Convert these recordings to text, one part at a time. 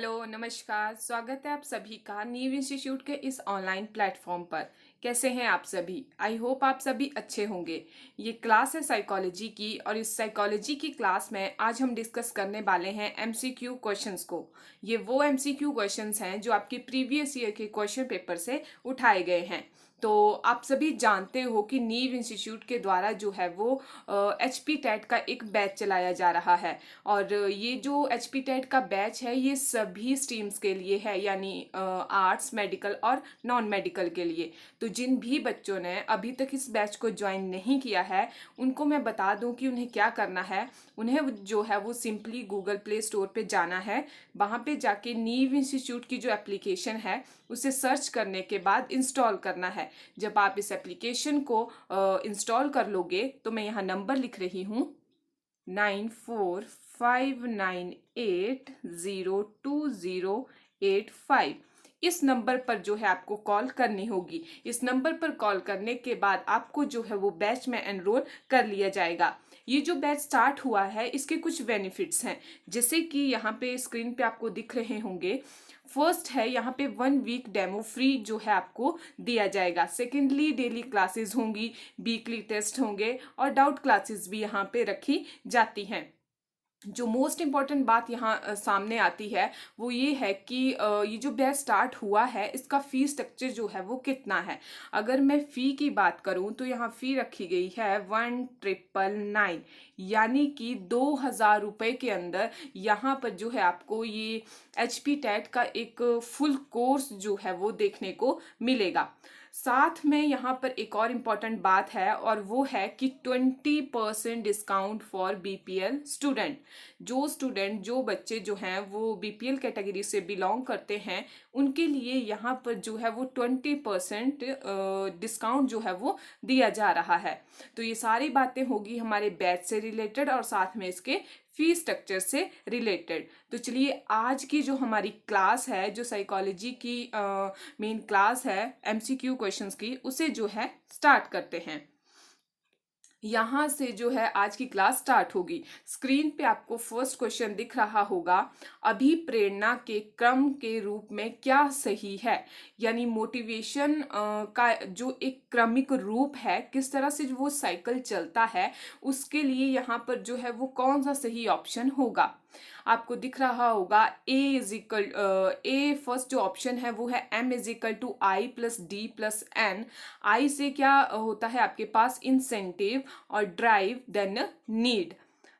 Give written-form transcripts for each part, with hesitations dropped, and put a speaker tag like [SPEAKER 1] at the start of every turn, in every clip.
[SPEAKER 1] Hello, नमस्कार। स्वागत है आप सभी का नीव इंस्टीट्यूट के इस ऑनलाइन प्लेटफॉर्म पर। कैसे हैं आप सभी? आई होप आप सभी अच्छे होंगे। ये क्लास है साइकोलॉजी की और इस साइकोलॉजी की क्लास में आज हम डिस्कस करने वाले हैं एमसीक्यू क्वेश्चंस को। ये वो एमसीक्यू क्वेश्चंस हैं जो आपके प्रीवियस ईयर के क्वेश्चन पेपर से उठाए गए हैं। तो आप सभी जानते हो कि नीव इंस्टीट्यूट के द्वारा जो है वो एचपी टेट का एक बैच चलाया जा रहा है। और ये जो एचपी टेट का बैच है ये सभी स्ट्रीम्स के लिए है, यानी आर्ट्स, मेडिकल और नॉन मेडिकल के लिए। तो जिन भी बच्चों ने अभी तक इस बैच को ज्वाइन नहीं किया है उनको मैं बता दूं कि उन्हें क्या करना है। उन्हें जो है वो सिंपली गूगल प्ले स्टोर पे जाना है। वहाँ पे जाके नीव इंस्टीट्यूट की जो एप्लीकेशन है उसे सर्च करने के बाद इंस्टॉल करना है। जब आप इस एप्लीकेशन को इंस्टॉल कर लोगे तो मैं यहाँ नंबर लिख रही हूँ 9459802085। इस नंबर पर जो है आपको कॉल करनी होगी। इस नंबर पर कॉल करने के बाद आपको जो है वो बैच में एनरोल कर लिया जाएगा। ये जो बैच स्टार्ट हुआ है इसके कुछ बेनिफिट्स हैं, जैसे कि यहाँ पे स्क्रीन पे आपको दिख रहे होंगे। फर्स्ट है यहाँ पे 1 वीक डेमो फ्री जो है आपको दिया जाएगा। सेकेंडली डेली क्लासेस होंगी, वीकली टेस्ट होंगे और डाउट क्लासेस भी यहाँ पे रखी जाती हैं। जो मोस्ट इम्पॉर्टेंट बात यहाँ सामने आती है वो ये है कि ये जो बैच स्टार्ट हुआ है इसका फी स्ट्रक्चर जो है वो कितना है। अगर मैं फ़ी की बात करूँ तो यहाँ फ़ी रखी गई है 1999, यानी कि 2000 रुपये के अंदर यहाँ पर जो है आपको ये एचपी टेट का एक फुल कोर्स जो है वो देखने को मिलेगा। साथ में यहाँ पर एक और इम्पॉर्टेंट बात है और वो है कि 20% डिस्काउंट फॉर बीपीएल स्टूडेंट। जो बच्चे जो हैं वो बीपीएल कैटेगरी से बिलोंग करते हैं उनके लिए यहाँ पर जो है वो 20% डिस्काउंट जो है वो दिया जा रहा है। तो ये सारी बातें होगी हमारे बैच से रिलेटेड और साथ में इसके फी स्ट्रक्चर से रिलेटेड। तो चलिए आज की जो हमारी क्लास है, जो साइकोलॉजी की मेन क्लास है एमसीक्यू क्वेश्चंस की, उसे जो है स्टार्ट करते हैं। यहाँ से जो है आज की क्लास स्टार्ट होगी। स्क्रीन पे आपको फर्स्ट क्वेश्चन दिख रहा होगा, अभिप्रेरणा के क्रम के रूप में क्या सही है। यानी मोटिवेशन का जो एक क्रमिक रूप है, किस तरह से वो साइकिल चलता है, उसके लिए यहाँ पर जो है वो कौन सा सही ऑप्शन होगा। आपको दिख रहा होगा ए फर्स्ट जो ऑप्शन है वो है M = I+D+N। आई से क्या होता है आपके पास इंसेंटिव और ड्राइव देन नीड।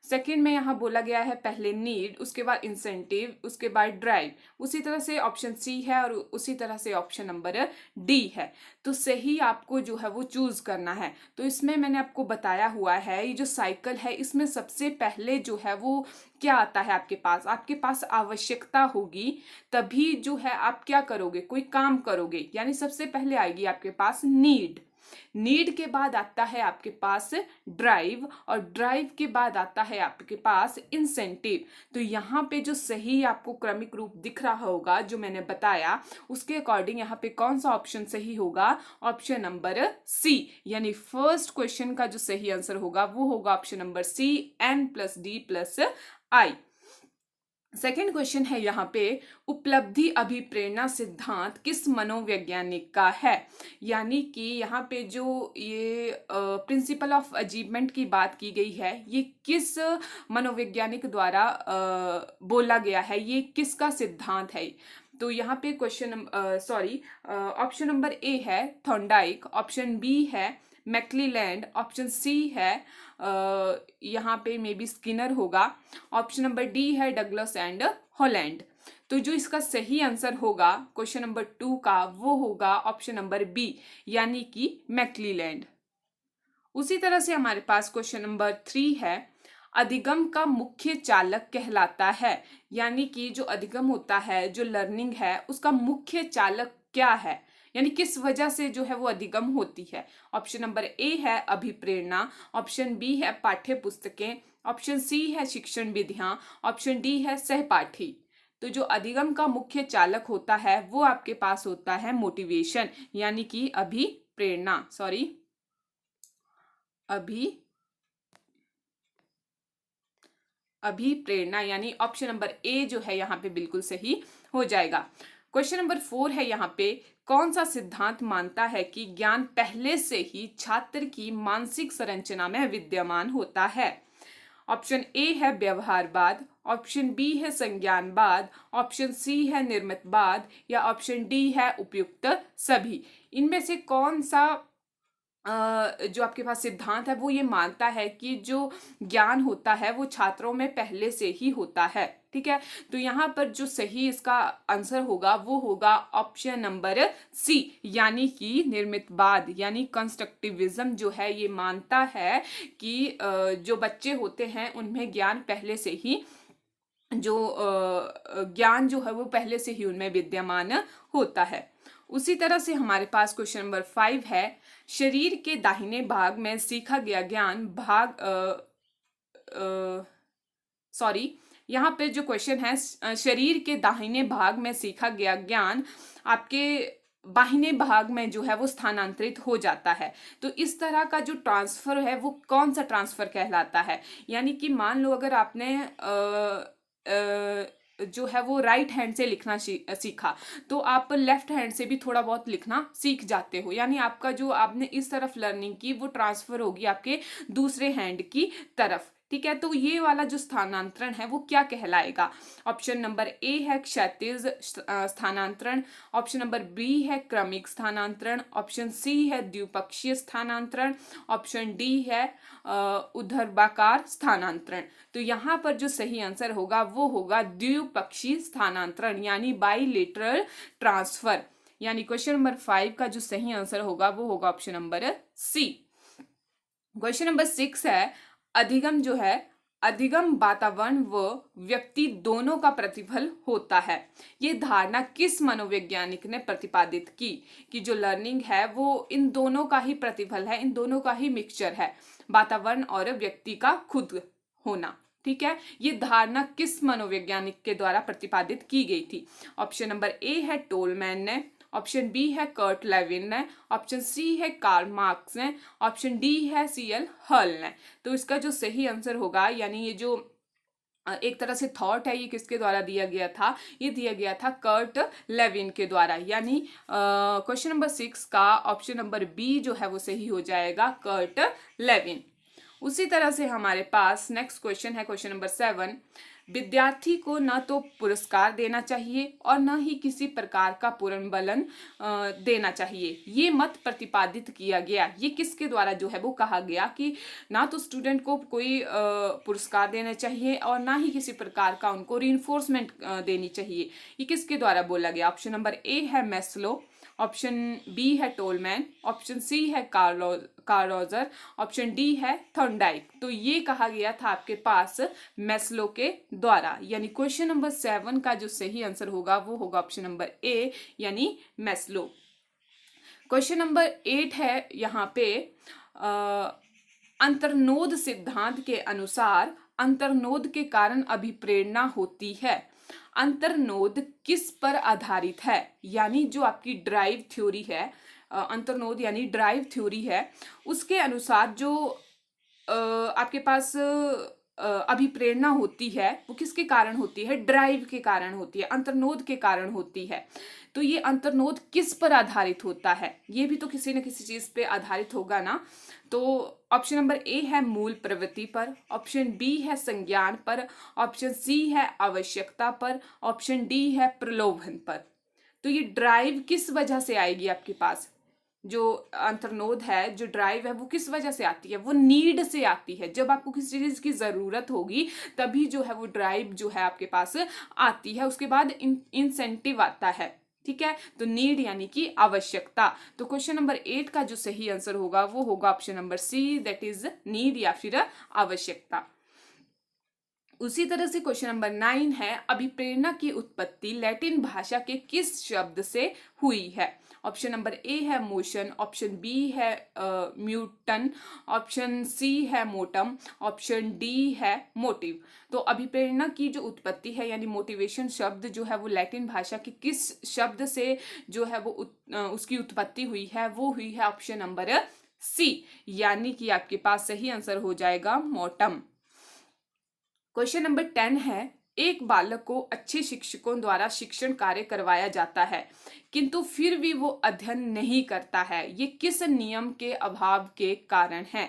[SPEAKER 1] सेकंड में यहाँ बोला गया है पहले नीड, उसके बाद इंसेंटिव, उसके बाद ड्राइव। उसी तरह से ऑप्शन सी है और उसी तरह से ऑप्शन नंबर डी है। तो सही आपको जो है वो चूज करना है। तो इसमें मैंने आपको बताया हुआ है ये जो साइकिल है इसमें सबसे पहले जो है वो क्या आता है आपके पास आवश्यकता होगी तभी जो है आप क्या करोगे, कोई काम करोगे। यानी सबसे पहले आएगी आपके पास नीड के बाद आता है आपके पास ड्राइव और ड्राइव के बाद आता है आपके पास इंसेंटिव। तो यहाँ पे जो सही आपको क्रमिक रूप दिख रहा होगा जो मैंने बताया उसके अकॉर्डिंग यहाँ पे कौन सा ऑप्शन सही होगा, ऑप्शन नंबर सी। यानी फर्स्ट क्वेश्चन का जो सही आंसर होगा वो होगा option number C, N+D+I। Second question है यहाँ पे, उपलब्धि अभिप्रेरणा सिद्धांत किस मनोवैज्ञानिक का है। यानी कि यहाँ पे जो ये प्रिंसिपल ऑफ अचीवमेंट की बात की गई है ये किस मनोवैज्ञानिक द्वारा बोला गया है, ये किसका सिद्धांत है। तो यहाँ पे ऑप्शन नंबर ए है थॉर्नडाइक, ऑप्शन बी है मैक्लीलैंड, ऑप्शन सी है यहाँ पे मे बी स्किनर होगा, ऑप्शन नंबर डी है डगलस एंड हॉलैंड। तो जो इसका सही आंसर होगा क्वेश्चन नंबर 2 का वो होगा ऑप्शन नंबर बी, यानी कि मैक्लीलैंड। उसी तरह से हमारे पास क्वेश्चन नंबर 3 है, अधिगम का मुख्य चालक कहलाता है। यानी कि जो अधिगम होता है, जो लर्निंग है, उसका मुख्य चालक क्या है, यानी किस वजह से जो है वो अधिगम होती है। ऑप्शन नंबर ए है अभिप्रेरणा, ऑप्शन बी है पाठ्य पुस्तकें, ऑप्शन सी है शिक्षण विधियां, ऑप्शन डी है सहपाठी। तो जो अधिगम का मुख्य चालक होता है वो आपके पास होता है मोटिवेशन, यानी कि अभिप्रेरणा, अभी अभिप्रेरणा, यानी ऑप्शन नंबर ए जो है यहाँ पे बिल्कुल सही हो जाएगा। क्वेश्चन नंबर 4 है यहाँ पे, कौन सा सिद्धांत मानता है कि ज्ञान पहले से ही छात्र की मानसिक संरचना में विद्यमान होता है? ऑप्शन ए है व्यवहारवाद, ऑप्शन बी है संज्ञानवाद, ऑप्शन सी है निर्मितवाद, या ऑप्शन डी है उपयुक्त सभी। इनमें से कौन सा जो आपके पास सिद्धांत है वो ये मानता है कि जो ज्ञान होता है वो छात्रों में पहले से ही होता है? ठीक है, तो यहाँ पर जो सही इसका आंसर होगा वो होगा ऑप्शन नंबर सी, यानी कि निर्मितवाद, यानी कंस्ट्रक्टिविज्म जो है ये मानता है कि जो बच्चे होते हैं उनमें ज्ञान पहले से ही, जो ज्ञान जो है वो पहले से ही उनमें विद्यमान होता है। उसी तरह से हमारे पास क्वेश्चन नंबर 5 है, शरीर के दाहिने भाग में सीखा गया ज्ञान सॉरी, यहाँ पे जो क्वेश्चन है, शरीर के दाहिने भाग में सीखा गया ज्ञान आपके बाहिने भाग में जो है वो स्थानांतरित हो जाता है। तो इस तरह का जो ट्रांसफर है वो कौन सा ट्रांसफर कहलाता है? यानी कि मान लो अगर आपने जो है वो राइट हैंड से लिखना सीखा, तो आप लेफ्ट हैंड से भी थोड़ा बहुत लिखना सीख जाते हो, यानी आपका जो आपने इस तरफ लर्निंग की वो ट्रांसफर होगी आपके दूसरे हैंड की तरफ। ठीक है, तो ये वाला जो स्थानांतरण है वो क्या कहलाएगा? ऑप्शन नंबर ए है क्षैतिज स्थानांतरण, ऑप्शन नंबर बी है क्रमिक स्थानांतरण, ऑप्शन सी है द्विपक्षीय स्थानांतरण, ऑप्शन डी है ऊर्ध्वाकार स्थानांतरण। तो यहाँ पर जो सही आंसर होगा वो होगा द्विपक्षीय स्थानांतरण, यानी बाइलेटरल ट्रांसफर। यानी क्वेश्चन नंबर 5 का जो सही आंसर होगा वो होगा option number C. Question number 6 है, अधिगम जो है, अधिगम वातावरण व व्यक्ति दोनों का प्रतिफल होता है। ये धारणा किस मनोवैज्ञानिक ने प्रतिपादित की कि जो लर्निंग है वो इन दोनों का ही प्रतिफल है, इन दोनों का ही मिक्सचर है, वातावरण और व्यक्ति का खुद होना। ठीक है, ये धारणा किस मनोवैज्ञानिक के द्वारा प्रतिपादित की गई थी? ऑप्शन नंबर ए है टोलमैन ने, ऑप्शन बी है कर्ट लेविन ने, ऑप्शन सी है कार्ल मार्क्स ने, ऑप्शन डी है सीएल हल ने। तो इसका जो सही आंसर होगा, यानी ये जो एक तरह से थॉट है, ये किसके द्वारा दिया गया था? ये दिया गया था कर्ट लेविन के द्वारा। यानी क्वेश्चन नंबर 6 का ऑप्शन नंबर बी जो है वो सही हो जाएगा, कर्ट लेविन। उसी तरह से हमारे पास नेक्स्ट क्वेश्चन है, क्वेश्चन नंबर 7, विद्यार्थी को न तो पुरस्कार देना चाहिए और न ही किसी प्रकार का पुनर्बलन देना चाहिए, ये मत प्रतिपादित किया गया। ये किसके द्वारा जो है वो कहा गया कि ना तो स्टूडेंट को कोई पुरस्कार देना चाहिए और ना ही किसी प्रकार का उनको रीइंफोर्समेंट देनी चाहिए, ये किसके द्वारा बोला गया? ऑप्शन नंबर ए है मैस्लो, ऑप्शन बी है टोलमैन, ऑप्शन सी है कार्ल रॉजर, ऑप्शन डी है थॉर्नडाइक। तो ये कहा गया था आपके पास मैस्लो के द्वारा। यानी क्वेश्चन नंबर 7 का जो सही आंसर होगा वो होगा ऑप्शन नंबर ए, यानी मैस्लो। क्वेश्चन नंबर 8 है यहाँ पे, अंतर्नोद सिद्धांत के अनुसार अंतर्नोद के कारण अभिप्रेरणा होती है। अंतर्नोद किस पर आधारित है? यानी जो आपकी ड्राइव थ्योरी है, अंतर्नोद यानी ड्राइव थ्योरी है, उसके अनुसार जो आपके पास अभिप्रेरणा होती है वो किसके कारण होती है? ड्राइव के कारण होती है, अंतर्नोद के कारण होती है। तो ये अंतर्नोद किस पर आधारित होता है? ये भी तो किसी न किसी चीज पे आधारित होगा ना। तो ऑप्शन नंबर ए है मूल प्रवृत्ति पर, ऑप्शन बी है संज्ञान पर, ऑप्शन सी है आवश्यकता पर, ऑप्शन डी है प्रलोभन पर। तो ये ड्राइव किस वजह से आएगी आपके पास? जो अंतर्नोद है, जो ड्राइव है, वो किस वजह से आती है? वो नीड से आती है। जब आपको किसी चीज की जरूरत होगी तभी जो है वो ड्राइव जो है आपके पास आती है, उसके बाद इंसेंटिव आता है। ठीक है, तो नीड यानी कि आवश्यकता। तो क्वेश्चन नंबर 8 का जो सही आंसर होगा वो होगा option number C, that is need या फिर आवश्यकता। उसी तरह से क्वेश्चन नंबर 9 है, अभिप्रेरणा की उत्पत्ति लैटिन भाषा के किस शब्द से हुई है? ऑप्शन नंबर ए है मोशन, ऑप्शन बी है म्यूटन, ऑप्शन सी है मोटम, ऑप्शन डी है मोटिव। तो अभिप्रेरणा की जो उत्पत्ति है यानी मोटिवेशन शब्द जो है वो लैटिन भाषा के किस शब्द से जो है वो उसकी उत्पत्ति हुई है? वो हुई है ऑप्शन नंबर सी, यानी कि आपके पास सही आंसर हो जाएगा मोटम। क्वेश्चन नंबर 10 है, एक बालक को अच्छे शिक्षकों द्वारा शिक्षण कार्य करवाया जाता है किंतु फिर भी वो अध्ययन नहीं करता है, ये किस नियम के अभाव के कारण है।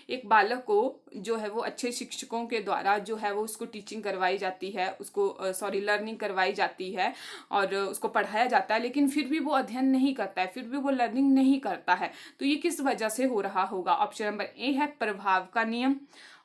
[SPEAKER 1] एक बालक को जो है वो अच्छे शिक्षकों के द्वारा जो है वो उसको टीचिंग करवाई जाती है, उसको लर्निंग करवाई जाती है और उसको पढ़ाया जाता है, लेकिन फिर भी वो अध्ययन नहीं करता है, फिर भी वो लर्निंग नहीं करता है। तो ये किस वजह से हो रहा होगा। ऑप्शन नंबर ए है प्रभाव का नियम,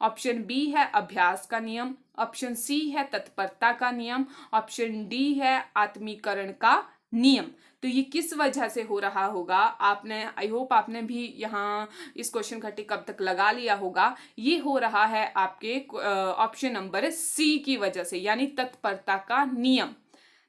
[SPEAKER 1] ऑप्शन बी है अभ्यास का नियम, ऑप्शन सी है तत्परता का नियम, ऑप्शन डी है आत्मीकरण का नियम। तो ये किस वजह से हो रहा होगा। आपने, आई होप आपने भी यहाँ इस क्वेश्चन का टिक अब तक लगा लिया होगा। ये हो रहा है आपके ऑप्शन नंबर सी की वजह से, यानी तत्परता का नियम।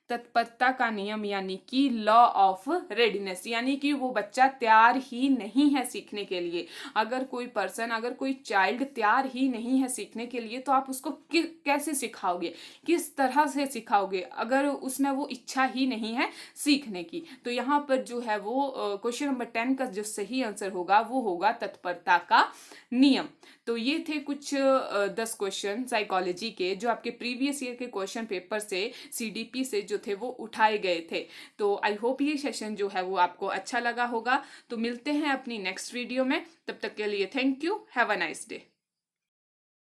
[SPEAKER 1] तत्परता का नियम यानी कि लॉ ऑफ रेडीनेस, यानी कि वो बच्चा तैयार ही नहीं है सीखने के लिए। अगर कोई पर्सन, अगर कोई चाइल्ड तैयार ही नहीं है सीखने के लिए तो आप उसको कैसे सिखाओगे, किस तरह से सिखाओगे अगर उसमें वो इच्छा ही नहीं है सीखने की। तो यहाँ पर जो है वो क्वेश्चन नंबर 10 का जो सही आंसर होगा वो होगा तत्परता का नियम। तो ये थे कुछ 10 क्वेश्चन साइकोलॉजी के जो आपके प्रीवियस ईयर के क्वेश्चन पेपर से, सीडीपी से जो थे वो उठाए गए थे। तो आई होप ये सेशन जो है वो आपको अच्छा लगा होगा। तो मिलते हैं अपनी नेक्स्ट वीडियो में, तब तक के लिए thank you, have a nice day.